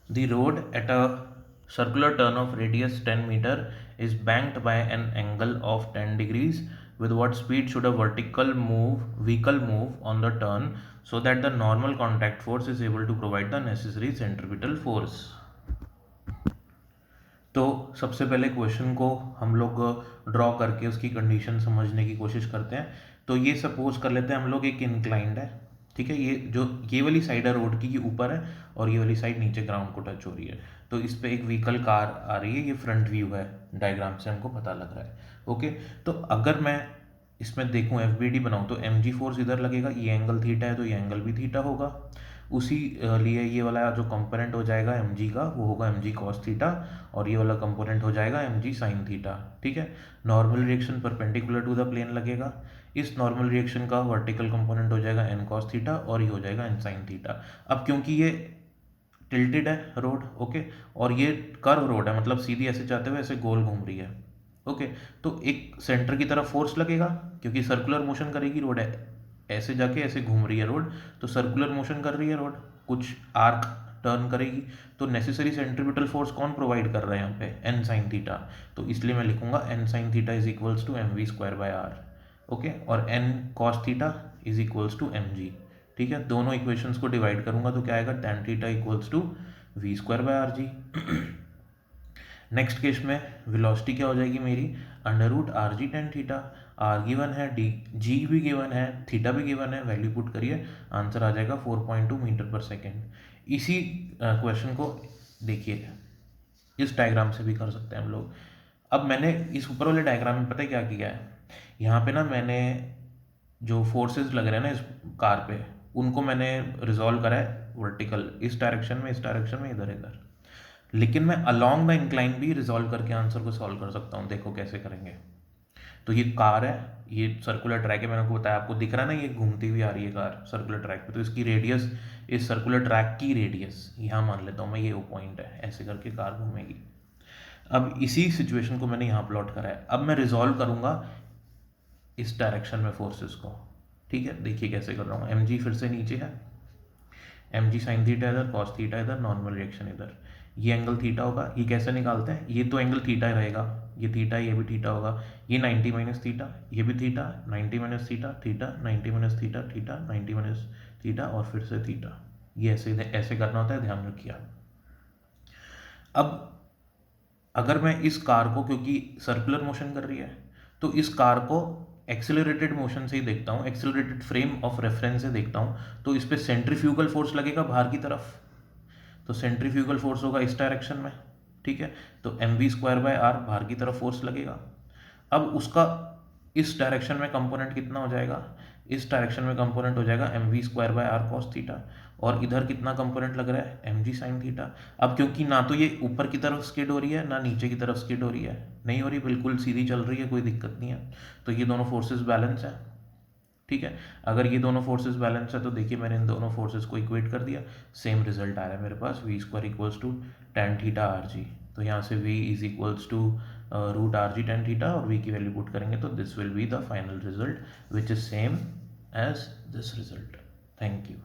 The road at a circular turn of radius 10 meter is banked by an angle of 10 degrees. With what speed should a vehicle move on the turn so that the normal contact force is able to provide the necessary centripetal force? तो सबसे पहले question को हम लोग draw करके उसकी condition समझने की कोशिश करते हैं। तो ये सपोज कर लेते हैं हम लोग, एक इंक्लाइंड है, ठीक है, ये वाली साइड है रोड की, ये ऊपर है और ये वाली साइड नीचे ग्राउंड को टच हो रही है। तो इस पे एक व्हीकल कार आ रही है, ये फ्रंट व्यू है, डायग्राम से हमको पता लग रहा है। ओके, तो अगर मैं इसमें देखूँ एफ बी डी बनाऊँ तो एम जी फोर्स इधर लगेगा, ये एंगल थीटा है तो ये एंगल भी थीटा होगा। उसी लिए ये वाला जो कंपोनेंट हो जाएगा एम जी का, वो होगा एम जी कॉस थीटा, और ये वाला कंपोनेंट हो जाएगा एम जी साइन थीटा। ठीक है, normal reaction perpendicular to the plane लगेगा। इस नॉर्मल रिएक्शन का वर्टिकल कंपोनेंट हो जाएगा एन कॉस थीटा और ये हो जाएगा एन साइन थीटा। अब क्योंकि ये टिल्टेड है रोड, ओके, और ये कर्व रोड है, मतलब सीधी ऐसे जाते हुए ऐसे गोल घूम रही है। ओके, तो एक सेंटर की तरफ फोर्स लगेगा क्योंकि सर्कुलर मोशन करेगी रोड है, ऐसे जाके ऐसे घूम रही है रोड, तो सर्कुलर मोशन कर रही है रोड, कुछ आर्क टर्न करेगी, तो नेसेसरी सेंट्रीपिटल फोर्स कौन प्रोवाइड कर रहा है यहाँ पे, एन साइन थीटा। तो इसलिए मैं लिखूंगा N sine theta is equals to m v square by r. Okay, और N cos theta is equals to m g. ठीक है, दोनों इक्वेशंस को डिवाइड करूंगा तो क्या आएगा, tan थीटा equals to v square by r g. Next case में वेलोसिटी क्या हो जाएगी मेरी, under root r g ten theta. R given है, डी जी भी गिवन है, थीटा भी गिवन है, वैल्यू पुट करिए, आंसर आ जाएगा 4.2 मीटर पर सेकेंड। इसी क्वेश्चन को देखिए, इस डायग्राम से भी कर सकते हैं हम लोग। अब मैंने इस ऊपर वाले डायग्राम में पता है क्या किया है, यहाँ पे ना मैंने जो फोर्सेस लग रहे हैं ना इस कार पे, उनको मैंने रिजॉल्व करा है वर्टिकल, इस डायरेक्शन में, इस डायरेक्शन में, इधर इधर। लेकिन मैं अलोंग द इंक्लाइन भी रिजॉल्व करके आंसर को सॉल्व कर सकता हूँ। देखो कैसे करेंगे। तो ये कार है, ये सर्कुलर ट्रैक है, मैंने आपको बताया, आपको दिख रहा है ना, ये घूमती हुई आ रही है कार सर्कुलर ट्रैक पे, तो इसकी रेडियस, इस सर्कुलर ट्रैक की रेडियस यहाँ मान लेता हूँ मैं, ये वो पॉइंट है, ऐसे करके कार घूमेगी। अब इसी सिचुएशन को मैंने यहाँ प्लॉट करा है। अब मैं रिजॉल्व करूँगा इस डायरेक्शन में फोर्सेस को। ठीक है, देखिए कैसे कर रहा हूँ। एम जी फिर से नीचे है, एम जी साइन थीटा इधर, कॉस थीटा इधर, नॉर्मल रिएक्शन इधर, ये एंगल थीटा होगा। ये कैसे निकालते हैं, ये तो एंगल थीटा ही रहेगा, ये थीटा, ये भी थीटा होगा, ये 90 माइनस थीटा, ये भी theta, 90 minus theta, theta, 90 minus theta, theta, 90 minus theta, और फिर से थीटा। ये ऐसे ऐसे करना होता है, ध्यान रखिए। अब अगर मैं इस कार को, क्योंकि सर्कुलर मोशन कर रही है, तो इस कार को एक्सेलरेटेड मोशन से ही देखता हूँ, एक्सेलरेटेड फ्रेम ऑफ रेफरेंस से देखता हूँ, तो इस पर सेंट्रीफ्यूगल फोर्स लगेगा बाहर की तरफ, तो सेंट्रीफ्यूगल फोर्स होगा इस डायरेक्शन में। ठीक है, तो m v square by r बाहर की तरफ फोर्स लगेगा। अब उसका इस डायरेक्शन में कंपोनेंट कितना हो जाएगा, इस डायरेक्शन में कंपोनेंट हो जाएगा m v square by r cos theta, और इधर कितना कंपोनेंट लग रहा है, एम जी साइन थीटा। अब क्योंकि ना तो ये ऊपर की तरफ स्किड हो रही है ना नीचे की तरफ स्किड हो रही है, नहीं हो रही, बिल्कुल सीधी चल रही है, कोई दिक्कत नहीं है, तो ये दोनों फोर्सेस बैलेंस है। ठीक है, अगर ये दोनों फोर्सेस बैलेंस है तो देखिए मैंने इन दोनों फोर्सेस को इक्वेट कर दिया, सेम रिजल्ट आ रहा है मेरे पास, v square equals to ten theta r g. तो यहाँ से v is equals to root r g ten theta, और v की वैल्यू पुट करेंगे तो this will be the final result which is same as this result. Thank you.